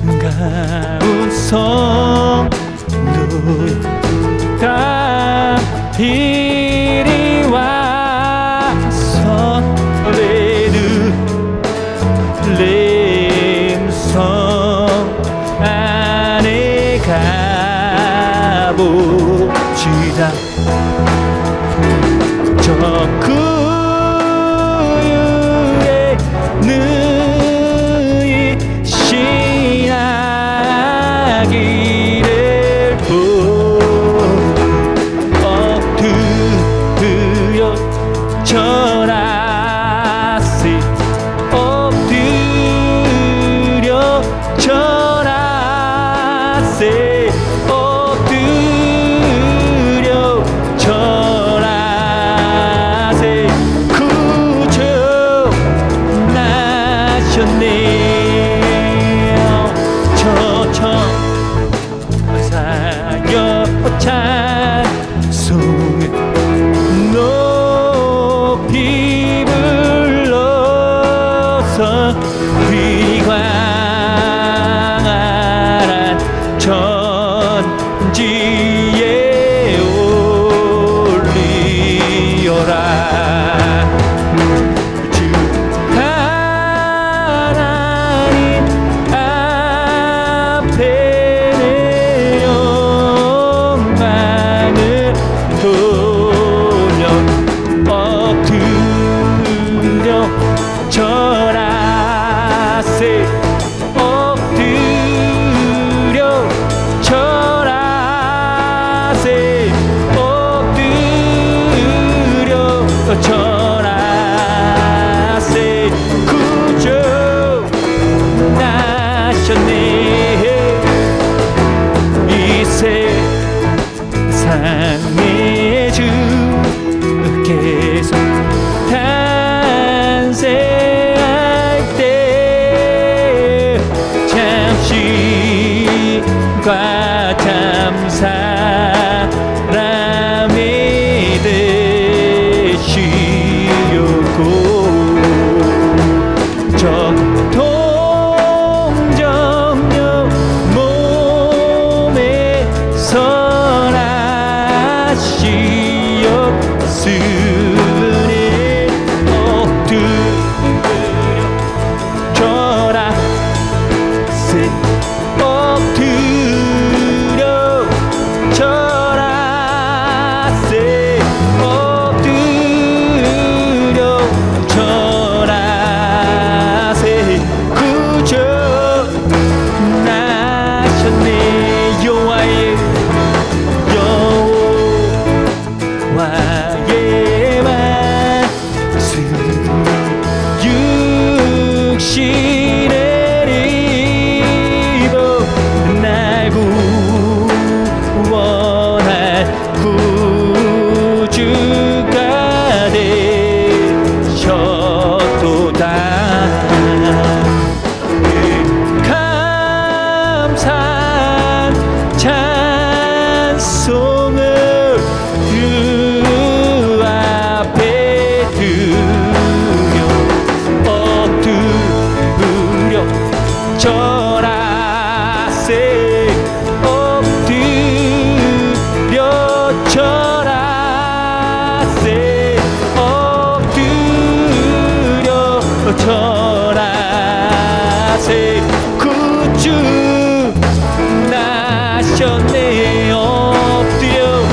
반가운 성도가 이리 와서 베들레헴성 안에 가봅시다. 저 구유에 너희 신하기를 엎드려 절하세. 엎드려 절하세. 엎드려 절하세. 구주 나셨네요. 저천 사여 찬송을 높이 불러서 위광한 천지에 올리어라. 주 하나님 앞에 내 영광을 돌려 엎드려 절하세. 엎드려 절하세. 엎드려 절하세. 구주 나셨네. 이 세상의 주께서 탄생할 때 잠시 과탐 사람이 되시려고 저 동정녀 몸에 선하시었으니 엎드려 절하세. 엎드려 절하세. 엎드려 절하세. 구주 나셨네. 여호와의 말씀이 육신을 입어 날 구원할 구주가 되셨도다. 감사한 찬송을 주 앞에 드려 엎드려 절하세. 엎드려 절하세. 엎드려 절하세. 구주 나셨네. 엎드려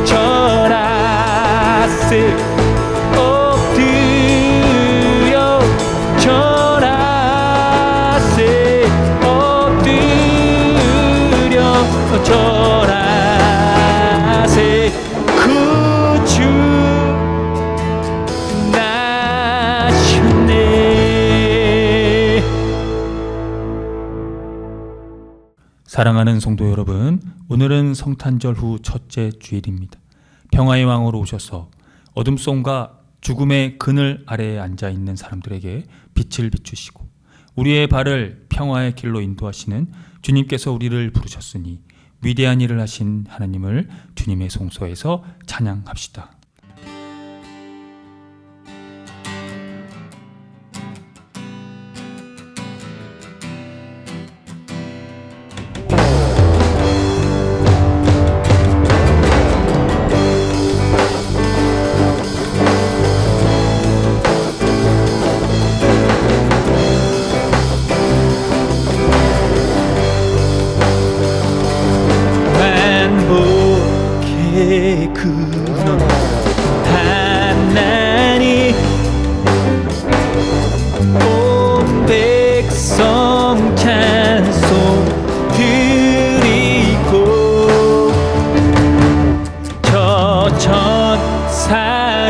절하세. 엎드려 절하세. 엎드려 절하세. 구주 나셨네. 사랑하는 성도 여러분, 오늘은 성탄절 후 첫째 주일입니다. 평화의 왕으로 오셔서 어둠 속과 죽음의 그늘 아래에 앉아있는 사람들에게 빛을 비추시고 우리의 발을 평화의 길로 인도하시는 주님께서 우리를 부르셨으니 위대한 일을 하신 하나님을 주님의 성소에서 찬양합시다.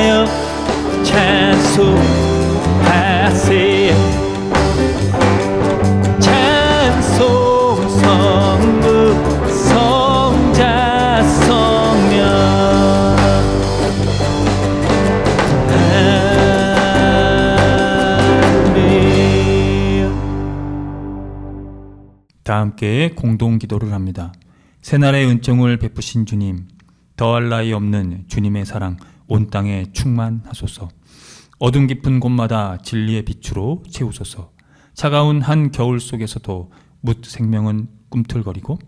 찬양하여 찬송하세. 찬송 성부 성자 성령 아멘. 다 함께 공동 기도를 합니다. 새날의 은총을 베푸신 주님, 더할 나위 없는 주님의 사랑 온 땅에 충만하소서. 어둠 깊은 곳마다 진리의 빛으로 채우소서. 차가운 한 겨울 속에서도 묻 생명은 꿈틀거리고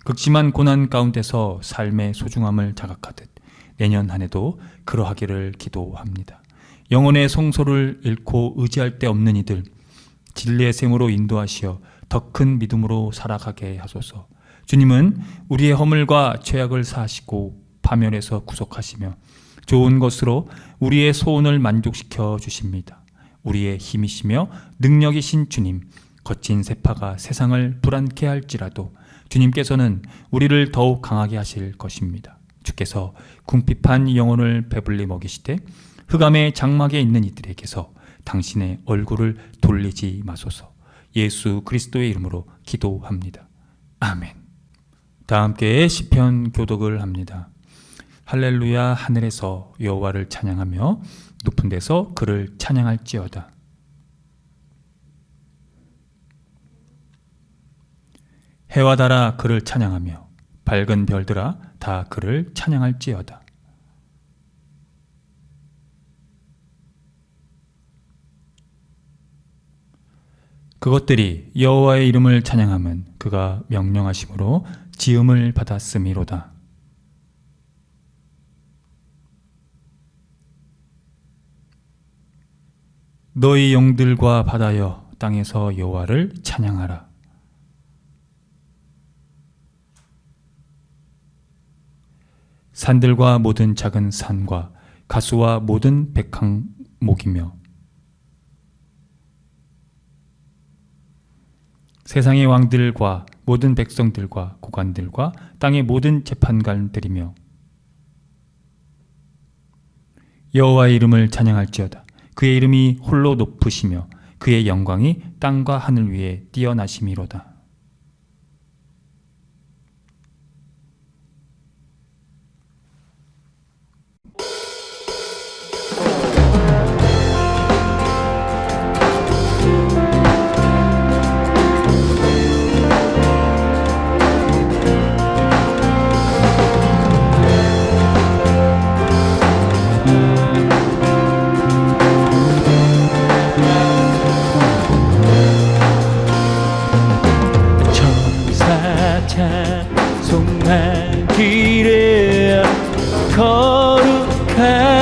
극심한 고난 가운데서 삶의 소중함을 자각하듯 내년 한 해도 그러하기를 기도합니다. 영혼의 성소를 잃고 의지할 데 없는 이들 진리의 샘으로 인도하시어 더 큰 믿음으로 살아가게 하소서. 주님은 우리의 허물과 죄악을 사하시고 파멸해서 구속하시며 좋은 것으로 우리의 소원을 만족시켜 주십니다. 우리의 힘이시며 능력이신 주님, 거친 세파가 세상을 불안케 할지라도 주님께서는 우리를 더욱 강하게 하실 것입니다. 주께서 궁핍한 영혼을 배불리 먹이시되 흑암의 장막에 있는 이들에게서 당신의 얼굴을 돌리지 마소서. 예수 그리스도의 이름으로 기도합니다. 아멘. 다 함께 시편 교독을 합니다. 할렐루야. 하늘에서 여호와를 찬양하며 높은 데서 그를 찬양할지어다. 해와 달아 그를 찬양하며 밝은 별들아 다 그를 찬양할지어다. 그것들이 여호와의 이름을 찬양함은 그가 명령하심으로 지음을 받았음이로다. 너희 영들과 바다여 땅에서 여호와를 찬양하라. 산들과 모든 작은 산과 가수와 모든 백항목이며 세상의 왕들과 모든 백성들과 고관들과 땅의 모든 재판관들이며 여호와의 이름을 찬양할지어다. 그의 이름이 홀로 높으시며 그의 영광이 땅과 하늘 위에 뛰어나심이로다. 찬송하기를 거룩하신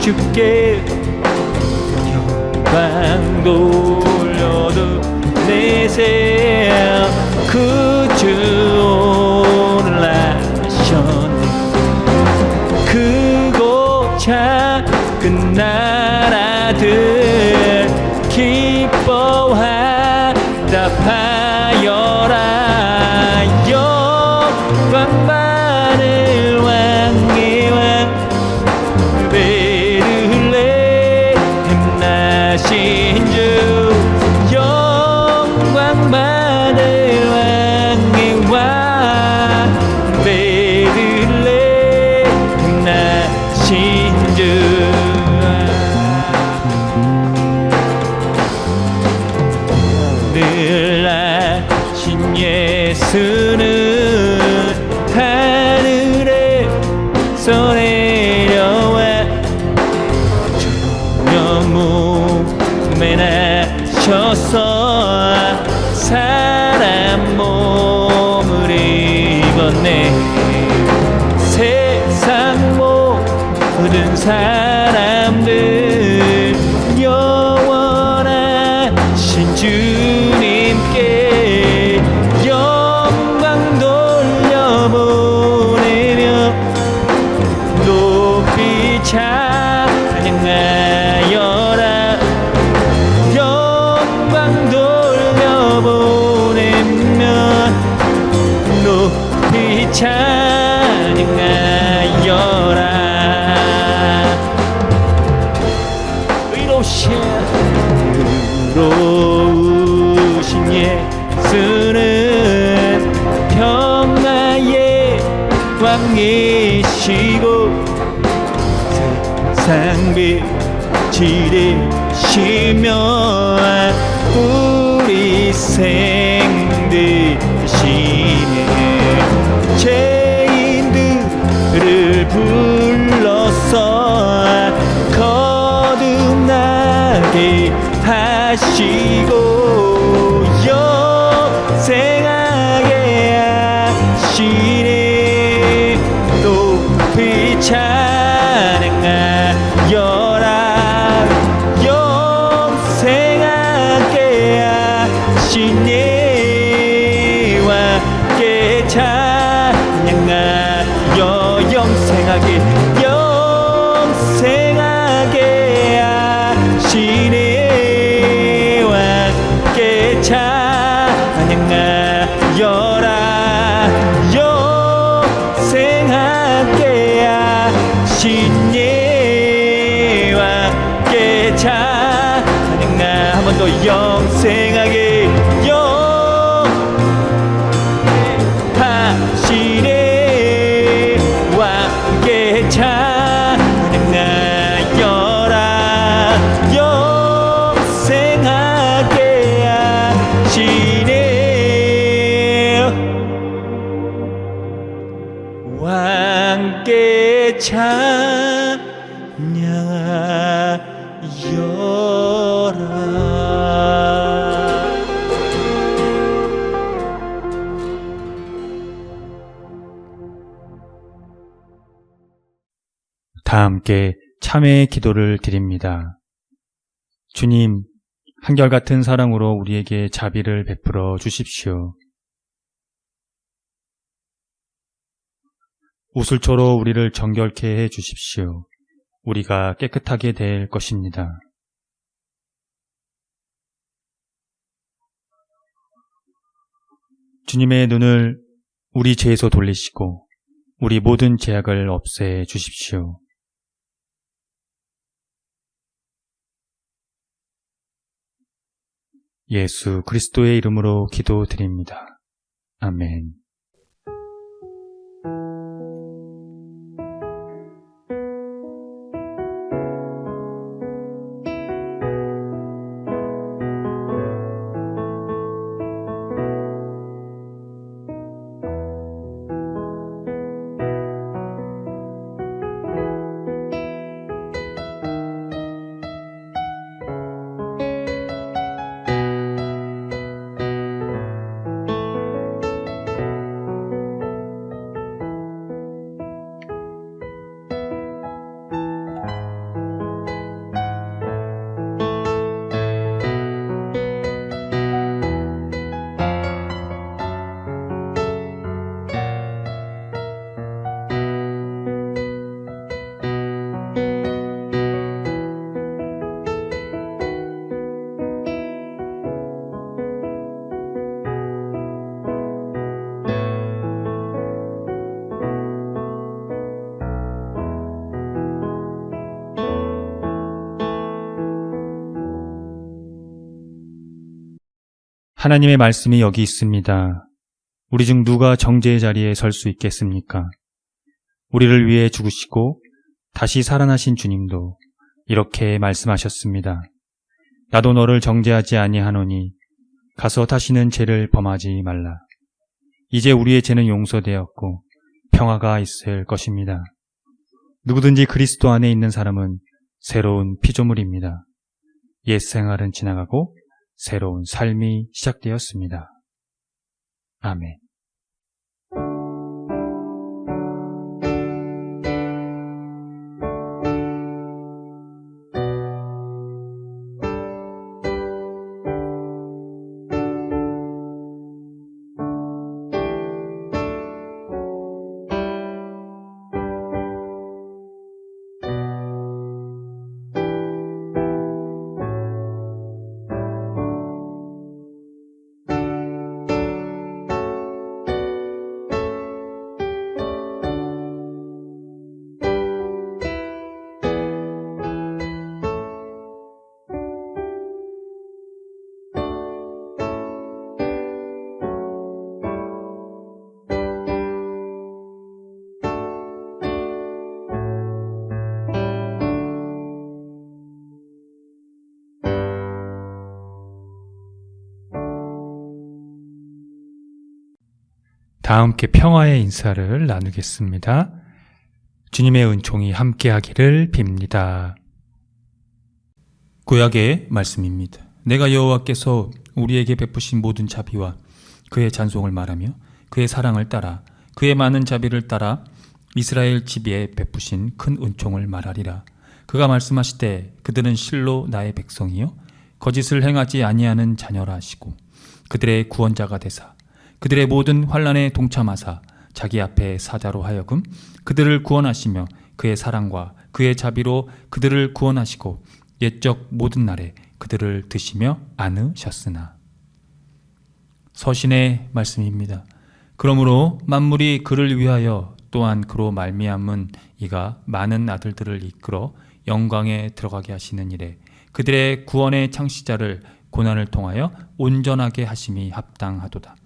주께 영광 돌려도 내세 그 주 올라셨네. 크고 작은 나라들 기뻐하다 파여라. 영광 받을 왕의 왕 베들레헴 나신 주. 영광 받을 왕의 왕 베들레헴 나신 주. 늘 나신 예수는 하늘에서 내려와 주여 몸에 나셔서 사람 몸을 입었네. 세상 모든 사람들 영원하신 주님께 영광 돌려보내며 높이 찬양하여라. 영광 돌려보내며 높이 찬양하여라. 상비 지리시며 우리 생 대신에 죄인들을 불러서 거듭나게 하시고 영생하게 하시네. 높이 찬양하여라. 영생하게 하시네. 함께 찬양하여 영생하게 하시네. 함께 찬양하여라. 영생하게 하시네. 함께 찬양하. 한 번 더 영생하게 하시네. 함께 찬양하여라. 영생하게 하시네. 함께 찬양하여라. 다 함께 참회의 기도를 드립니다. 주님, 한결같은 사랑으로 우리에게 자비를 베풀어 주십시오. 우슬초로 우리를 정결케 해 주십시오. 우리가 깨끗하게 될 것입니다. 주님의 눈을 우리 죄에서 돌리시고 우리 모든 죄악을 없애 주십시오. 예수 그리스도의 이름으로 기도드립니다. 아멘. 하나님의 말씀이 여기 있습니다. 우리 중 누가 정죄의 자리에 설 수 있겠습니까? 우리를 위해 죽으시고 다시 살아나신 주님도 이렇게 말씀하셨습니다. 나도 너를 정죄하지 아니하노니 가서 다시는 죄를 범하지 말라. 이제 우리의 죄는 용서되었고 평화가 있을 것입니다. 누구든지 그리스도 안에 있는 사람은 새로운 피조물입니다. 옛 생활은 지나가고 새로운 삶이 시작되었습니다. 아멘. 다 함께 평화의 인사를 나누겠습니다. 주님의 은총이 함께하기를 빕니다. 구약의 말씀입니다. 내가 여호와께서 우리에게 베푸신 모든 자비와 그의 찬송을 말하며 그의 사랑을 따라 그의 많은 자비를 따라 이스라엘 집에 베푸신 큰 은총을 말하리라. 그가 말씀하시되 그들은 실로 나의 백성이요 거짓을 행하지 아니하는 자녀라 하시고 그들의 구원자가 되사 그들의 모든 환난에 동참하사 자기 앞에 사자로 하여금 그들을 구원하시며 그의 사랑과 그의 자비로 그들을 구원하시고 옛적 모든 날에 그들을 드시며 안으셨으나. 서신의 말씀입니다. 그러므로 만물이 그를 위하여 또한 그로 말미암은 이가 많은 아들들을 이끌어 영광에 들어가게 하시는 일에 그들의 구원의 창시자를 고난을 통하여 온전하게 하심이 합당하도다.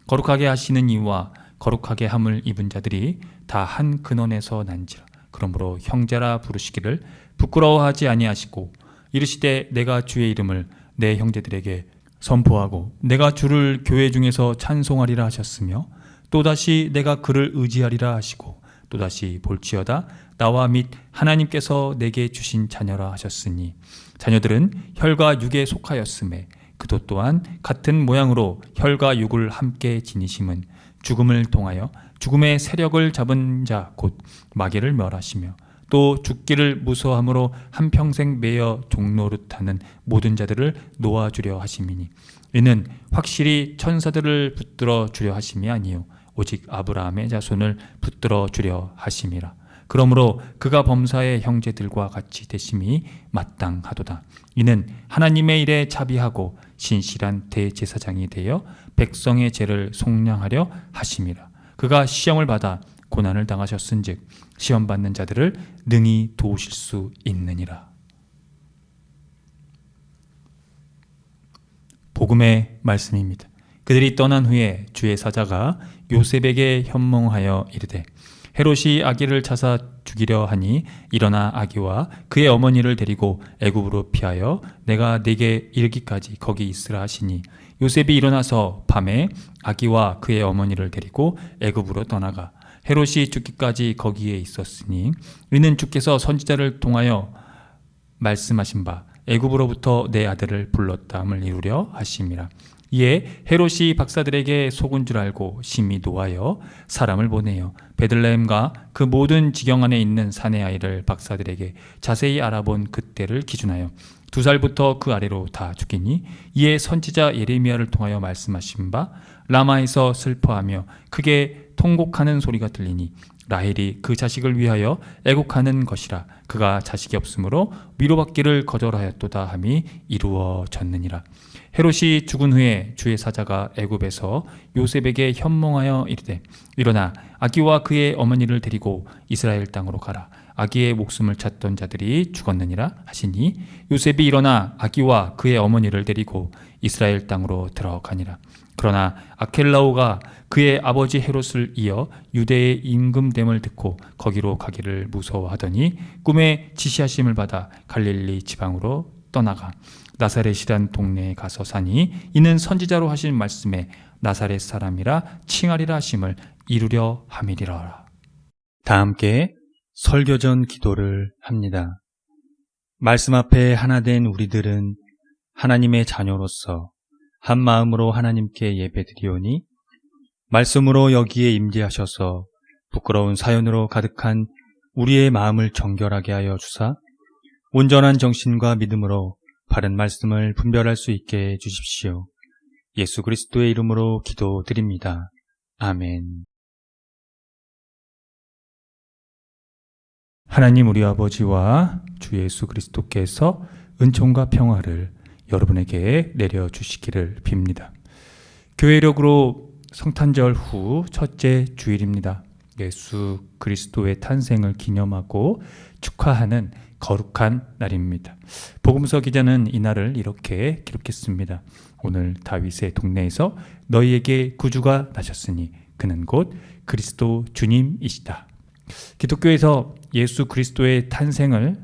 거룩하게 하시는 이와 거룩하게 함을 입은 자들이 다 한 근원에서 난지라. 그러므로 형제라 부르시기를 부끄러워하지 아니하시고 이르시되 내가 주의 이름을 내 형제들에게 선포하고 내가 주를 교회 중에서 찬송하리라 하셨으며 또다시 내가 그를 의지하리라 하시고 또다시 볼지어다 나와 및 하나님께서 내게 주신 자녀라 하셨으니 자녀들은 혈과 육에 속하였음에 그도 또한 같은 모양으로 혈과 육을 함께 지니심은 죽음을 통하여 죽음의 세력을 잡은 자 곧 마귀를 멸하시며 또 죽기를 무서워함으로 한평생 매여 종노릇하는 모든 자들을 놓아주려 하심이니 이는 확실히 천사들을 붙들어 주려 하심이 아니요 오직 아브라함의 자손을 붙들어 주려 하심이라. 그러므로 그가 범사의 형제들과 같이 되심이 마땅하도다. 이는 하나님의 일에 자비하고 신실한 대제사장이 되어 백성의 죄를 속량하려 하심이라. 그가 시험을 받아 고난을 당하셨은즉 시험받는 자들을 능히 도우실 수 있느니라. 복음의 말씀입니다. 그들이 떠난 후에 주의 사자가 요셉에게 현몽하여 이르되 헤롯이 아기를 찾아 죽이려 하니 일어나 아기와 그의 어머니를 데리고 애굽으로 피하여 내가 네게 이르기까지 거기 있으라 하시니 요셉이 일어나서 밤에 아기와 그의 어머니를 데리고 애굽으로 떠나가 헤롯이 죽기까지 거기에 있었으니 이는 주께서 선지자를 통하여 말씀하신 바 애굽으로부터 내 아들을 불렀다함을 이루려 하심이라. 이에 헤롯이 박사들에게 속은 줄 알고 심히 노하여 사람을 보내어 베들레헴과 그 모든 지경 안에 있는 사내 아이를 박사들에게 자세히 알아본 그때를 기준하여 2살부터 그 아래로 다 죽이니 이에 선지자 예레미야를 통하여 말씀하신 바 라마에서 슬퍼하며 크게 통곡하는 소리가 들리니 라헬이 그 자식을 위하여 애곡하는 것이라. 그가 자식이 없으므로 위로받기를 거절하였도다 함이 이루어졌느니라. 헤롯이 죽은 후에 주의 사자가 애굽에서 요셉에게 현몽하여 이르되 일어나 아기와 그의 어머니를 데리고 이스라엘 땅으로 가라. 아기의 목숨을 찾던 자들이 죽었느니라 하시니 요셉이 일어나 아기와 그의 어머니를 데리고 이스라엘 땅으로 들어가니라. 그러나 아켈라오가 그의 아버지 헤롯을 이어 유대의 임금됨을 듣고 거기로 가기를 무서워하더니 꿈에 지시하심을 받아 갈릴리 지방으로 떠나가 나사렛이란 동네에 가서 사니 이는 선지자로 하신 말씀에 나사렛 사람이라 칭하리라 하심을 이루려 함이리라. 다 함께 설교전 기도를 합니다. 말씀 앞에 하나 된 우리들은 하나님의 자녀로서 한 마음으로 하나님께 예배드리오니 말씀으로 여기에 임재하셔서 부끄러운 사연으로 가득한 우리의 마음을 정결하게 하여 주사 온전한 정신과 믿음으로 바른 말씀을 분별할 수 있게 해 주십시오. 예수 그리스도의 이름으로 기도드립니다. 아멘. 하나님 우리 아버지와 주 예수 그리스도께서 은총과 평화를 여러분에게 내려주시기를 빕니다. 교회력으로 성탄절 후 첫째 주일입니다. 예수 그리스도의 탄생을 기념하고 축하하는 거룩한 날입니다. 복음서 기자는 이날을 이렇게 기록했습니다. 오늘 다윗의 동네에서 너희에게 구주가 나셨으니 그는 곧 그리스도 주님이시다. 기독교에서 예수 그리스도의 탄생을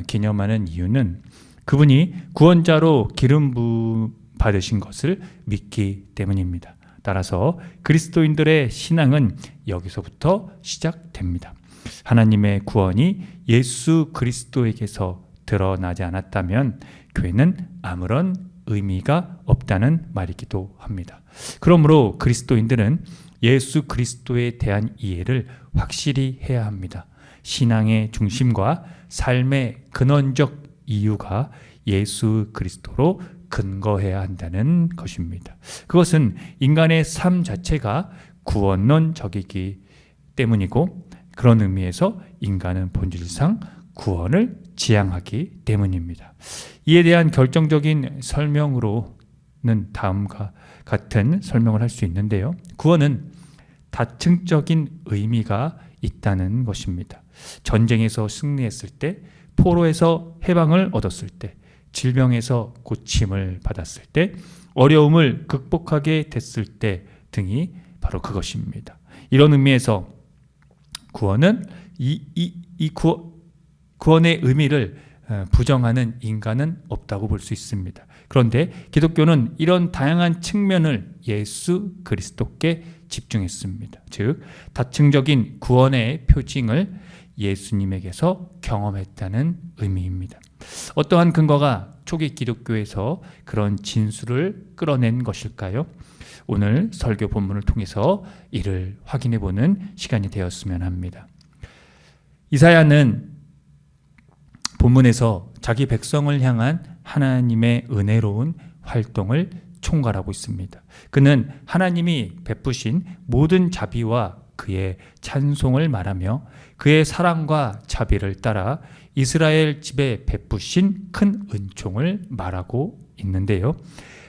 기념하는 이유는 그분이 구원자로 기름 부음 받으신 것을 믿기 때문입니다. 따라서 그리스도인들의 신앙은 여기서부터 시작됩니다. 하나님의 구원이 예수 그리스도에게서 드러나지 않았다면 교회는 아무런 의미가 없다는 말이기도 합니다. 그러므로 그리스도인들은 예수 그리스도에 대한 이해를 확실히 해야 합니다. 신앙의 중심과 삶의 근원적 이유가 예수 그리스도로 근거해야 한다는 것입니다. 그것은 인간의 삶 자체가 구원론적이기 때문이고 그런 의미에서 인간은 본질상 구원을 지향하기 때문입니다. 이에 대한 결정적인 설명으로는 다음과 같은 설명을 할 수 있는데요. 구원은 다층적인 의미가 있다는 것입니다. 전쟁에서 승리했을 때, 포로에서 해방을 얻었을 때, 질병에서 고침을 받았을 때, 어려움을 극복하게 됐을 때 등이 바로 그것입니다. 이런 의미에서 구원은 구원의 의미를 부정하는 인간은 없다고 볼 수 있습니다. 그런데 기독교는 이런 다양한 측면을 예수 그리스도께 집중했습니다. 즉, 다층적인 구원의 표징을 예수님에게서 경험했다는 의미입니다. 어떠한 근거가 초기 기독교에서 그런 진술을 끌어낸 것일까요? 오늘 설교 본문을 통해서 이를 확인해 보는 시간이 되었으면 합니다. 이사야는 본문에서 자기 백성을 향한 하나님의 은혜로운 활동을 총괄하고 있습니다. 그는 하나님이 베푸신 모든 자비와 그의 찬송을 말하며 그의 사랑과 자비를 따라 이스라엘 집에 베푸신 큰 은총을 말하고 있는데요.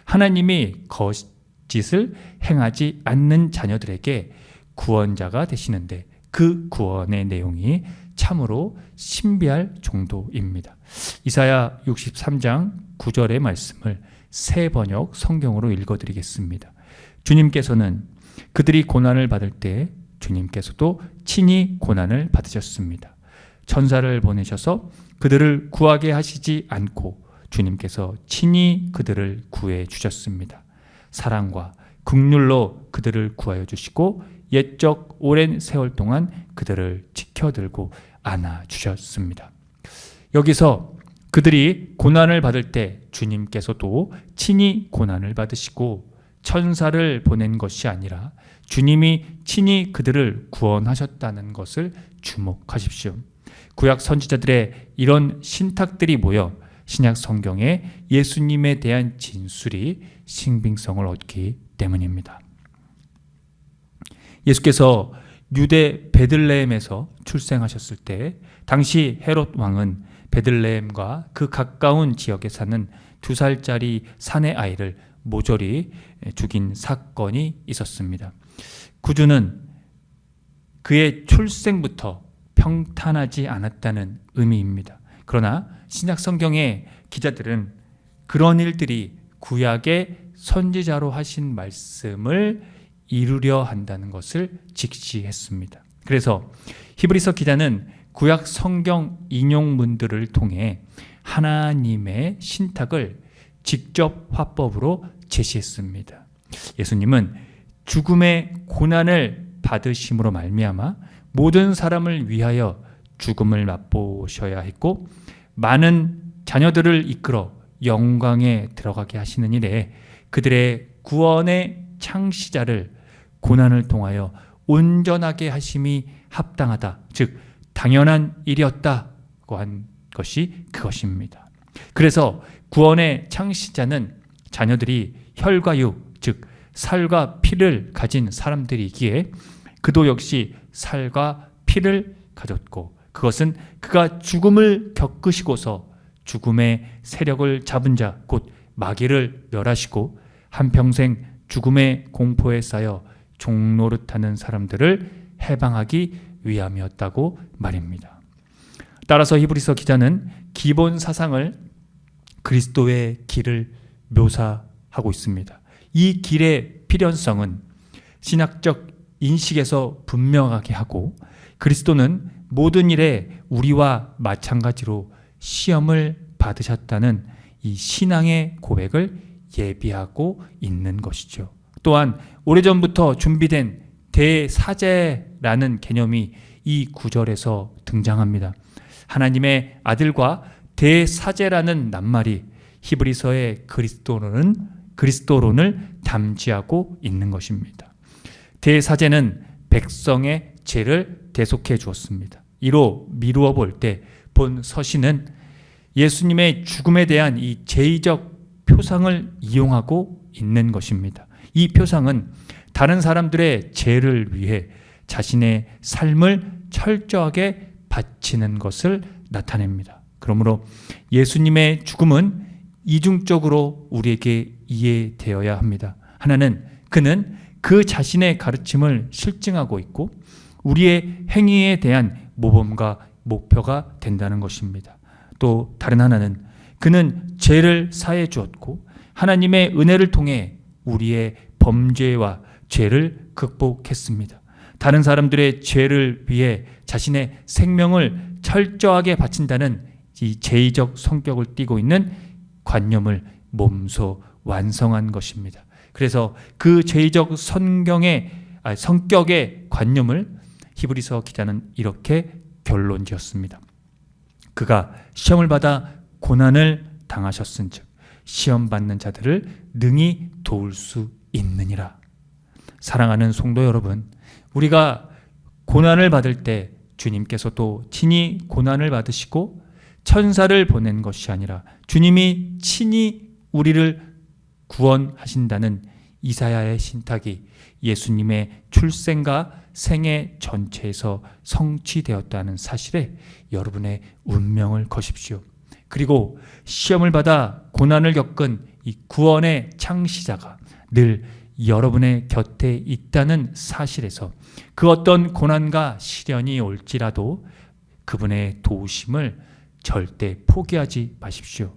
하나님이 거짓을 행하지 않는 자녀들에게 구원자가 되시는데 그 구원의 내용이 참으로 신비할 정도입니다. 이사야 63장 9절의 말씀을 새 번역 성경으로 읽어드리겠습니다. 주님께서는 그들이 고난을 받을 때 주님께서도 친히 고난을 받으셨습니다. 천사를 보내셔서 그들을 구하게 하시지 않고 주님께서 친히 그들을 구해 주셨습니다. 사랑과 긍휼로 그들을 구하여 주시고 옛적 오랜 세월 동안 그들을 지켜들고 안아주셨습니다. 여기서 그들이 고난을 받을 때 주님께서도 친히 고난을 받으시고 천사를 보낸 것이 아니라 주님이 친히 그들을 구원하셨다는 것을 주목하십시오. 구약 선지자들의 이런 신탁들이 모여 신약 성경에 예수님에 대한 진술이 신빙성을 얻기 때문입니다. 예수께서 유대 베들레헴에서 출생하셨을 때 당시 헤롯 왕은 베들레헴과 그 가까운 지역에 사는 2살짜리 사내 아이를 모조리 죽인 사건이 있었습니다. 구주는 그의 출생부터 평탄하지 않았다는 의미입니다. 그러나 신약 성경의 기자들은 그런 일들이 구약의 선지자로 하신 말씀을 이루려 한다는 것을 직시했습니다. 그래서 히브리서 기자는 구약 성경 인용문들을 통해 하나님의 신탁을 직접 화법으로 제시했습니다. 예수님은 죽음의 고난을 받으심으로 말미암아 모든 사람을 위하여 죽음을 맛보셔야 했고 많은 자녀들을 이끌어 영광에 들어가게 하시는 일에 그들의 구원의 창시자를 고난을 통하여 온전하게 하심이 합당하다, 즉 당연한 일이었다고 한 것이 그것입니다. 그래서 구원의 창시자는 자녀들이 혈과 육, 즉 살과 피를 가진 사람들이기에 그도 역시 살과 피를 가졌고 그것은 그가 죽음을 겪으시고서 죽음의 세력을 잡은 자, 곧 마귀를 멸하시고 한평생 죽음의 공포에 쌓여 종노릇하는 사람들을 해방하기 위함이었다고 말입니다. 따라서 히브리서 기자는 기본 사상을 그리스도의 길을 묘사하고 있습니다. 이 길의 필연성은 신학적 인식에서 분명하게 하고 그리스도는 모든 일에 우리와 마찬가지로 시험을 받으셨다는 이 신앙의 고백을 예비하고 있는 것이죠. 또한 오래전부터 준비된 대사제라는 개념이 이 구절에서 등장합니다. 하나님의 아들과 대사제라는 낱말이 히브리서의 그리스도론을 담지하고 있는 것입니다. 대사제는 백성의 죄를 대속해 주었습니다. 이로 미루어 볼 때 본 서신은 예수님의 죽음에 대한 이 제의적 표상을 이용하고 있는 것입니다. 이 표상은 다른 사람들의 죄를 위해 자신의 삶을 철저하게 바치는 것을 나타냅니다. 그러므로 예수님의 죽음은 이중적으로 우리에게 이해되어야 합니다. 하나는 그는 그 자신의 가르침을 실증하고 있고 우리의 행위에 대한 모범과 목표가 된다는 것입니다. 또 다른 하나는 그는 죄를 사해 주었고 하나님의 은혜를 통해 우리의 범죄와 죄를 극복했습니다. 다른 사람들의 죄를 위해 자신의 생명을 철저하게 바친다는 이 제의적 성격을 띠고 있는 관념을 몸소 완성한 것입니다. 그래서 그 제의적 성격의 관념을 히브리서 기자는 이렇게 결론 지었습니다. 그가 시험을 받아 고난을 당하셨은즉 시험 받는 자들을 능히 도울 수 있느니라. 사랑하는 성도 여러분, 우리가 고난을 받을 때 주님께서도 친히 고난을 받으시고 천사를 보낸 것이 아니라 주님이 친히 우리를 구원하신다는 이사야의 신탁이 예수님의 출생과 생애 전체에서 성취되었다는 사실에 여러분의 운명을 거십시오. 그리고 시험을 받아 고난을 겪은 이 구원의 창시자가 늘 여러분의 곁에 있다는 사실에서 그 어떤 고난과 시련이 올지라도 그분의 도우심을 절대 포기하지 마십시오.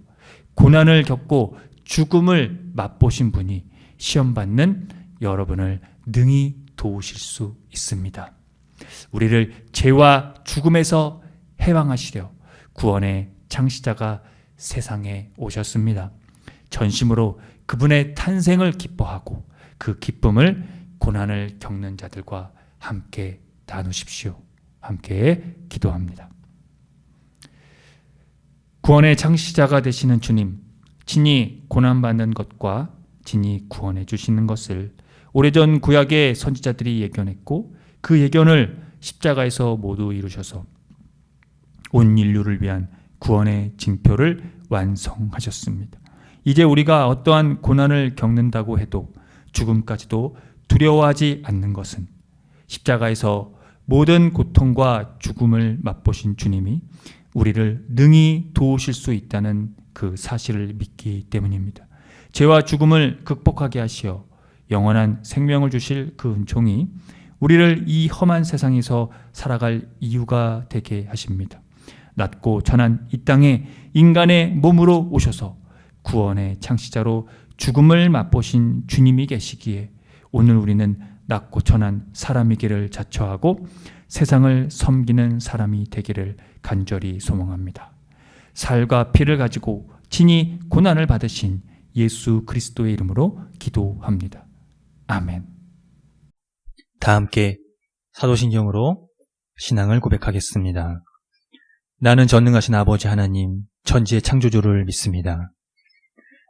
고난을 겪고 죽음을 맛보신 분이 시험받는 여러분을 능히 도우실 수 있습니다. 우리를 죄와 죽음에서 해방하시려 구원의 창시자가 세상에 오셨습니다. 전심으로 그분의 탄생을 기뻐하고 그 기쁨을 고난을 겪는 자들과 함께 나누십시오. 함께 기도합니다. 구원의 창시자가 되시는 주님, 친히 고난받는 것과 친히 구원해 주시는 것을 오래전 구약의 선지자들이 예견했고 그 예견을 십자가에서 모두 이루셔서 온 인류를 위한 구원의 징표를 완성하셨습니다. 이제 우리가 어떠한 고난을 겪는다고 해도 죽음까지도 두려워하지 않는 것은 십자가에서 모든 고통과 죽음을 맛보신 주님이 우리를 능히 도우실 수 있다는 그 사실을 믿기 때문입니다. 죄와 죽음을 극복하게 하시어 영원한 생명을 주실 그 은총이 우리를 이 험한 세상에서 살아갈 이유가 되게 하십니다. 낮고 천한 이 땅에 인간의 몸으로 오셔서 구원의 창시자로 죽음을 맛보신 주님이 계시기에 오늘 우리는 낮고 천한 사람이기를 자처하고 세상을 섬기는 사람이 되기를 간절히 소망합니다. 살과 피를 가지고 친히 고난을 받으신 예수 그리스도의 이름으로 기도합니다. 아멘. 다 함께 사도신경으로 신앙을 고백하겠습니다. 나는 전능하신 아버지 하나님, 천지의 창조주를 믿습니다.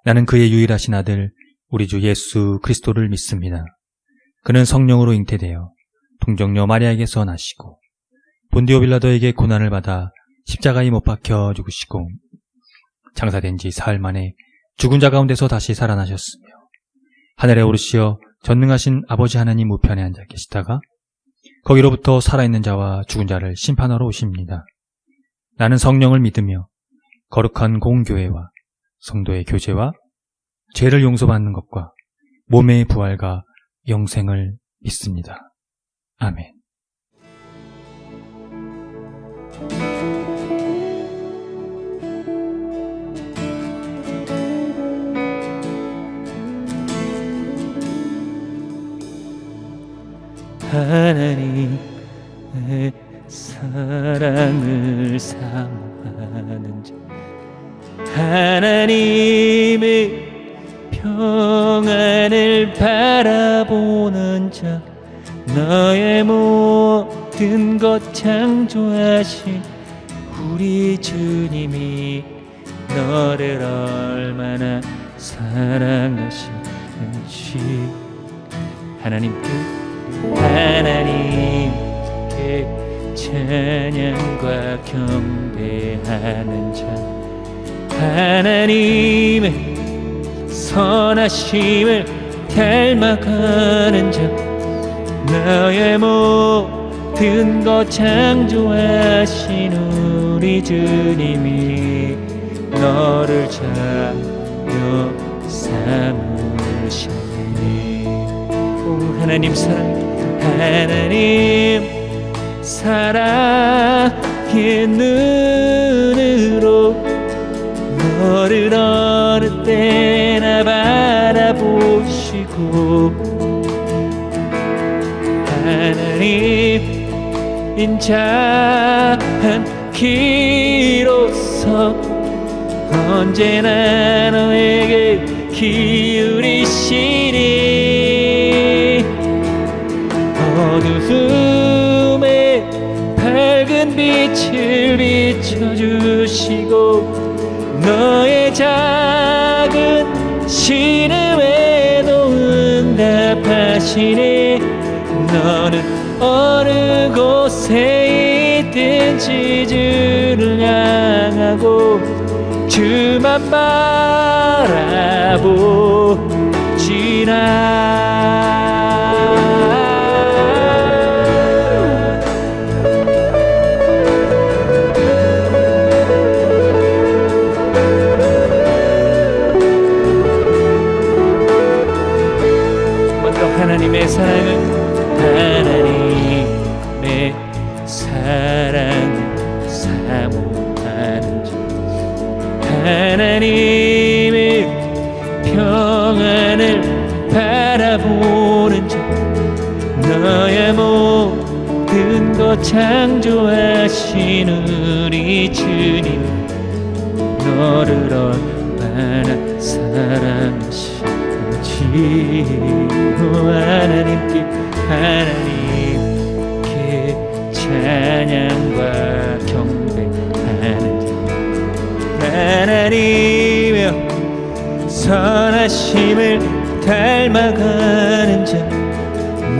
나는 그의 유일하신 아들, 우리 주 예수 그리스도를 믿습니다. 그는 성령으로 잉태되어 동정녀 마리아에게서 나시고 본디오 빌라도에게 고난을 받아 십자가에 못 박혀 죽으시고 장사된 지 사흘 만에 죽은 자 가운데서 다시 살아나셨으며 하늘에 오르시어 전능하신 아버지 하나님 우편에 앉아 계시다가 거기로부터 살아있는 자와 죽은 자를 심판하러 오십니다. 나는 성령을 믿으며 거룩한 공교회와 성도의 교제와 죄를 용서받는 것과 몸의 부활과 영생을 믿습니다. 아멘. 하나님의 사랑을 사모하는 자, 하나님의 평안을 평안을 바라보는 자, 너의 모든 것 창조하신 우리 주님이 너를 얼마나 사랑하시는지 하나님께 찬양과 경배하는 자, 하나님의 선하심을 닮아가는 자, 너의 모든 것 창조하신 우리 주님이 너를 자녀 삼으셨네. 오 하나님 사랑의 눈으로 너를 어느 때나 바라보시고, 하나님 인자한 기로서 언제나 너에게 기울이시니, 어두움에 밝은 빛을 비춰주시고, 너의 작은 신음에도 응답하시니, 너는 어느 곳에 있든지 주를 향하고 주만 바라보지라. 하나님의 사랑은 사모하는 자, 하나님의 평안을 바라보는 자, 너의 모든 것 창조하신 우리 주님, 너를 얼마나 사랑하시는지 하나님께 찬양과 경배하는 자, 하나님의 선하심을 닮아가는 자,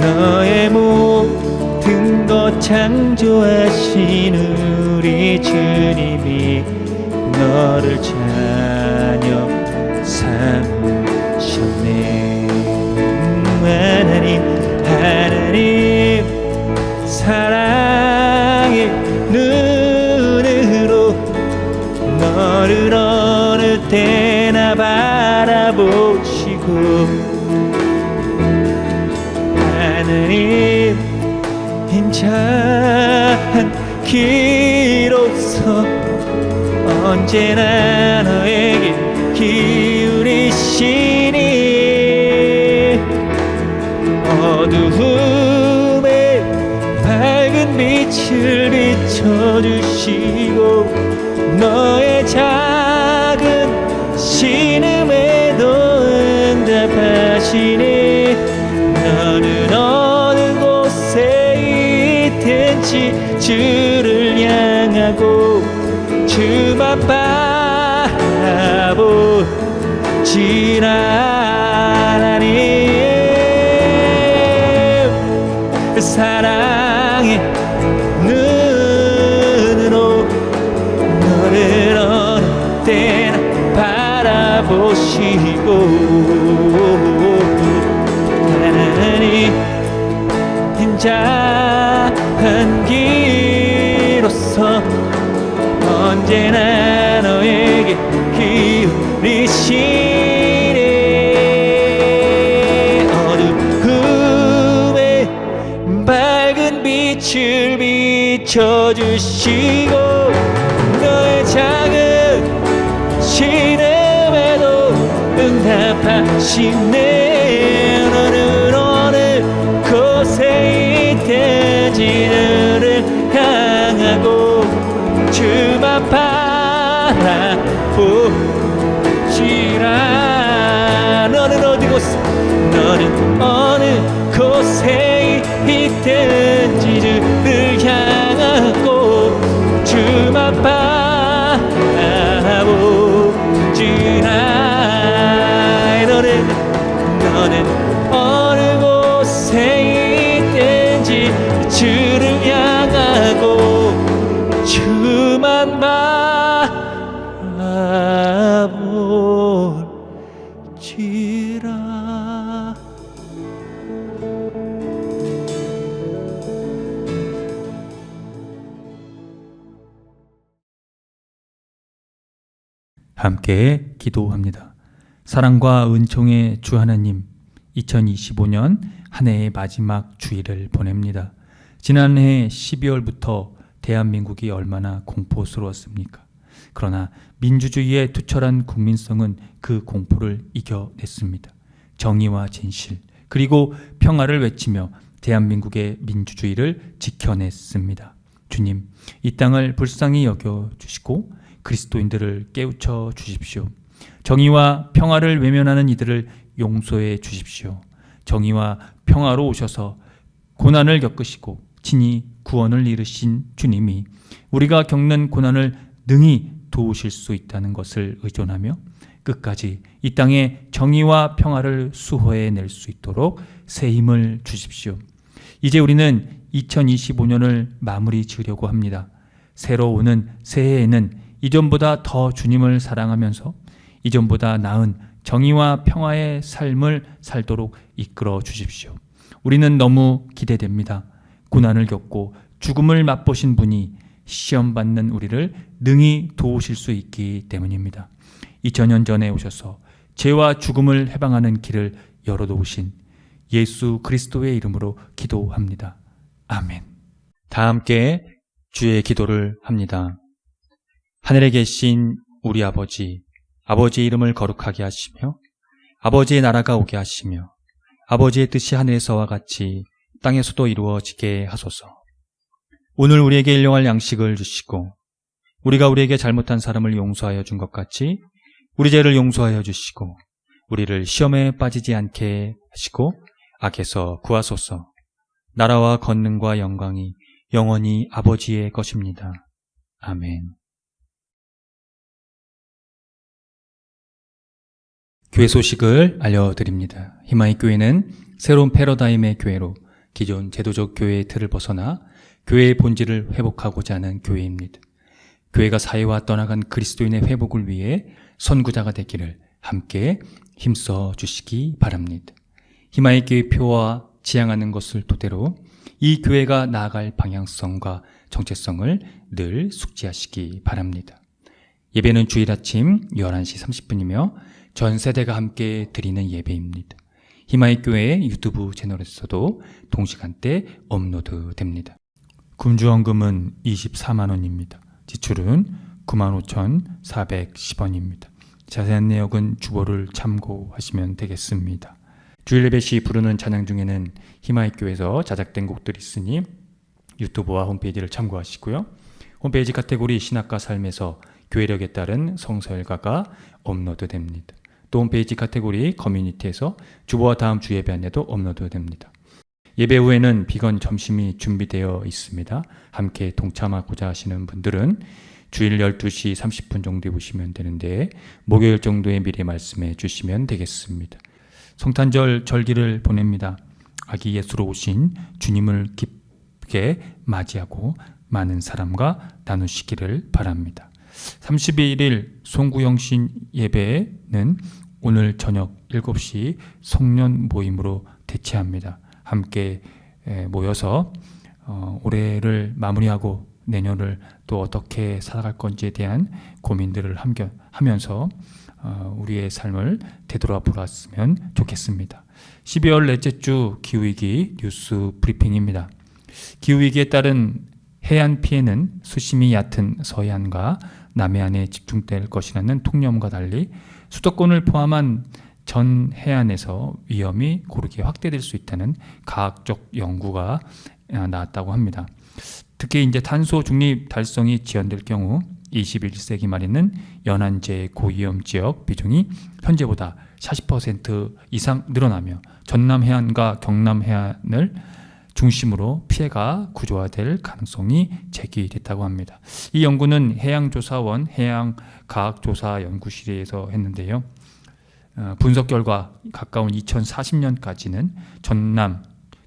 너의 모든 것 창조하신 우리 주님이 너를 자녀 삼으셨네. 하나님 사랑의 눈으로 너를 어느 때나 바라보시고, 하나님 인자한 기로서 언제나 너에게 기울이시니, 어두움에 밝은 빛을 비춰주시고, 너의 작은 신음에도 응답하시니, 너는 어느 곳에 있든지 주를 향하고 주만 바라보지라. 사랑의 눈으로 너를 어느 때나 바라보시고, 하나님 인자한 기로서 언제나 너에게 기울이시니, 어두움에 밝은 빛을 비춰주시고, 너의 작은 신음에도 응답하시네. 너는 어느 곳에 있든지 너를 향하고 주만 바라보시라. 너는 어디 곳에 너는 어느 곳에 있든지 주를 향하고 주만 바라보지라. 너는 어느 곳에 있든지 주를 향하고 주만 바라보지라. 함께 기도합니다. 사랑과 은총의 주 하나님, 2025년 한 해의 마지막 주일을 보냅니다. 지난해 12월부터 대한민국이 얼마나 공포스러웠습니까? 그러나 민주주의의 투철한 국민성은 그 공포를 이겨냈습니다. 정의와 진실 그리고 평화를 외치며 대한민국의 민주주의를 지켜냈습니다. 주님, 이 땅을 불쌍히 여겨주시고 그리스도인들을 깨우쳐 주십시오. 정의와 평화를 외면하는 이들을 용서해 주십시오. 정의와 평화로 오셔서 고난을 겪으시고 친히 구원을 이루신 주님이 우리가 겪는 고난을 능히 도우실 수 있다는 것을 의존하며 끝까지 이 땅에 정의와 평화를 수호해낼 수 있도록 새 힘을 주십시오. 이제 우리는 2025년을 마무리 지으려고 합니다. 새로 오는 새해에는 이전보다 더 주님을 사랑하면서 이전보다 나은 정의와 평화의 삶을 살도록 이끌어 주십시오. 우리는 너무 기대됩니다. 고난을 겪고 죽음을 맛보신 분이 시험받는 우리를 능히 도우실 수 있기 때문입니다. 2000년 전에 오셔서 죄와 죽음을 해방하는 길을 열어놓으신 예수 그리스도의 이름으로 기도합니다. 아멘. 다 함께 주의 기도를 합니다. 하늘에 계신 우리 아버지, 아버지의 이름을 거룩하게 하시며 아버지의 나라가 오게 하시며 아버지의 뜻이 하늘에서와 같이 땅에서도 이루어지게 하소서. 오늘 우리에게 일용할 양식을 주시고 우리가 우리에게 잘못한 사람을 용서하여 준 것 같이 우리 죄를 용서하여 주시고 우리를 시험에 빠지지 않게 하시고 악에서 구하소서. 나라와 권능과 영광이 영원히 아버지의 것입니다. 아멘. 교회 소식을 알려드립니다. 희망의 교회는 새로운 패러다임의 교회로 기존 제도적 교회의 틀을 벗어나 교회의 본질을 회복하고자 하는 교회입니다. 교회가 사회와 떠나간 그리스도인의 회복을 위해 선구자가 되기를 함께 힘써 주시기 바랍니다. 희망의 교회 표와 지향하는 것을 토대로 이 교회가 나아갈 방향성과 정체성을 늘 숙지하시기 바랍니다. 예배는 주일 아침 11시 30분이며 전 세대가 함께 드리는 예배입니다. 희망의 교회 유튜브 채널에서도 동시간대 업로드됩니다. 금주헌금은 24만 원입니다. 지출은 95,410원입니다. 자세한 내역은 주보를 참고하시면 되겠습니다. 주일 예배 시 부르는 찬양 중에는 희망의 교회에서 자작된 곡들이 있으니 유튜브와 홈페이지를 참고하시고요. 홈페이지 카테고리 신학과 삶에서 교회력에 따른 성서일가가 업로드됩니다. 또 홈페이지 카테고리 커뮤니티에서 주보와 다음 주 예배 안내도 업로드됩니다. 예배 후에는 비건 점심이 준비되어 있습니다. 함께 동참하고자 하시는 분들은 주일 12시 30분 정도에 오시면 되는데 목요일 정도에 미리 말씀해 주시면 되겠습니다. 성탄절 절기를 보냅니다. 아기 예수로 오신 주님을 깊게 맞이하고 많은 사람과 나누시기를 바랍니다. 31일 송구영신 예배는 오늘 저녁 7시 성년 모임으로 대체합니다. 함께 모여서 올해를 마무리하고 내년을 또 어떻게 살아갈 건지에 대한 고민들을 하면서 우리의 삶을 되돌아보았으면 좋겠습니다. 12월 넷째 주 기후위기 뉴스 브리핑입니다. 기후위기에 따른 해안 피해는 수심이 얕은 서해안과 남해안에 집중될 것이라는 통념과 달리 수도권을 포함한 전 해안에서 위험이 고르게 확대될 수 있다는 과학적 연구가 나왔다고 합니다. 특히 이제 탄소 중립 달성이 지연될 경우 21세기 말에는 연안제 고위험 지역 비중이 현재보다 40% 이상 늘어나며 전남 해안과 경남 해안을 중심으로 피해가 구조화될 가능성이 제기됐다고 합니다. 이 연구는 해양조사원 해양과학조사연구실에서 했는데요. 분석 결과 가까운 2040년까지는 전남,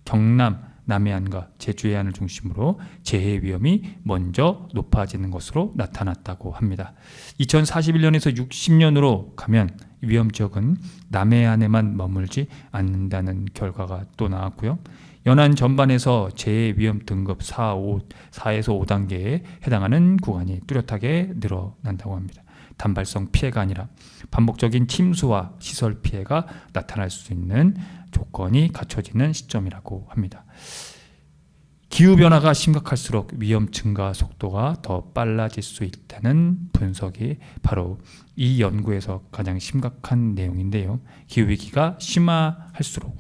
경남, 남해안과 제주 해안을 중심으로 재해 위험이 먼저 높아지는 것으로 나타났다고 합니다. 2041년에서 60년으로 가면 위험 지역은 남해안에만 머물지 않는다는 결과가 또 나왔고요. 연안 전반에서 재해 위험 등급 4에서 5단계에 해당하는 구간이 뚜렷하게 늘어난다고 합니다. 단발성 피해가 아니라 반복적인 침수와 시설 피해가 나타날 수 있는 조건이 갖춰지는 시점이라고 합니다. 기후변화가 심각할수록 위험 증가 속도가 더 빨라질 수 있다는 분석이 바로 이 연구에서 가장 심각한 내용인데요. 기후위기가 심화할수록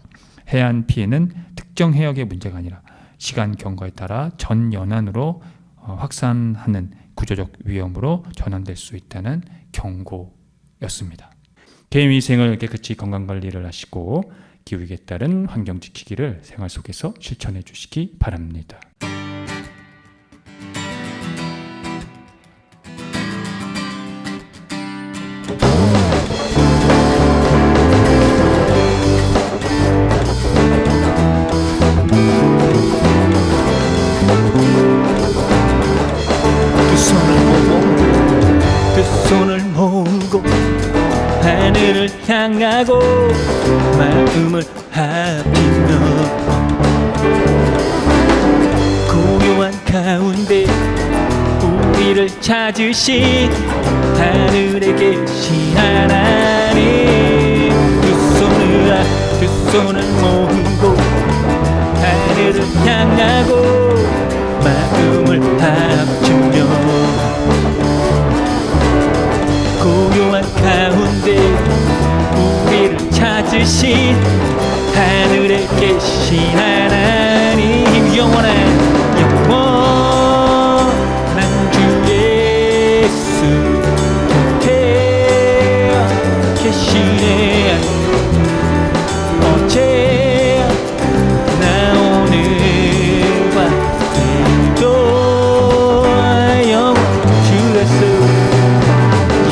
해안 피해는 특정 해역의 문제가 아니라 시간 경과에 따라 전 연안으로 확산하는 구조적 위험으로 전환될 수 있다는 경고였습니다. 개인위생을 깨끗이 건강관리를 하시고 기후위기에 따른 환경 지키기를 생활 속에서 실천해 주시기 바랍니다. 두 손을 모으고 하늘을 향하고 마음을 합치며 고요한 가운데 우리를 찾으신 하늘에 계신 하나님, 두 손을 모으고 하늘을 향하고 마음을 합치며 고요한 가운데 우리를 찾으신 하늘에 계신 하나님, 영원한 주 예수 곁에 계시네. 어제 나 오늘과 내일도 영원 주 예수,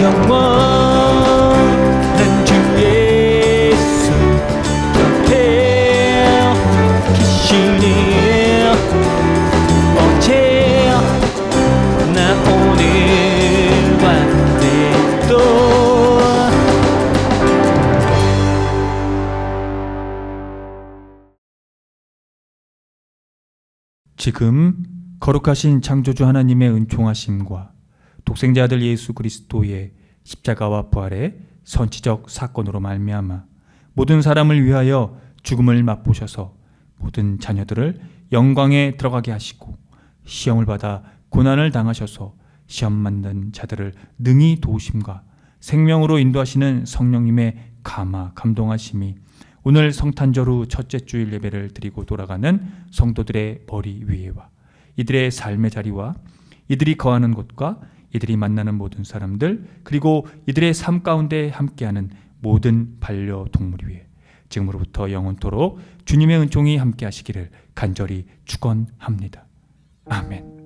영원한 주 예수 곁에 계시니 어제 나 오늘과 내일도. 지금 거룩하신 창조주 하나님의 은총하심과 독생자 아들 예수 그리스도의 십자가와 부활의 선지적 사건으로 말미암아 모든 사람을 위하여 죽음을 맛보셔서 모든 자녀들을 영광에 들어가게 하시고 시험을 받아 고난을 당하셔서 시험 만든 자들을 능히 도우심과 생명으로 인도하시는 성령님의 감동하심이 오늘 성탄절 후 첫째 주일 예배를 드리고 돌아가는 성도들의 머리 위에와 이들의 삶의 자리와 이들이 거하는 곳과 이들이 만나는 모든 사람들, 그리고 이들의 삶 가운데 함께하는 모든 반려동물 위에 지금으로부터 영원토록 주님의 은총이 함께 하시기를 간절히 축원합니다. 아멘.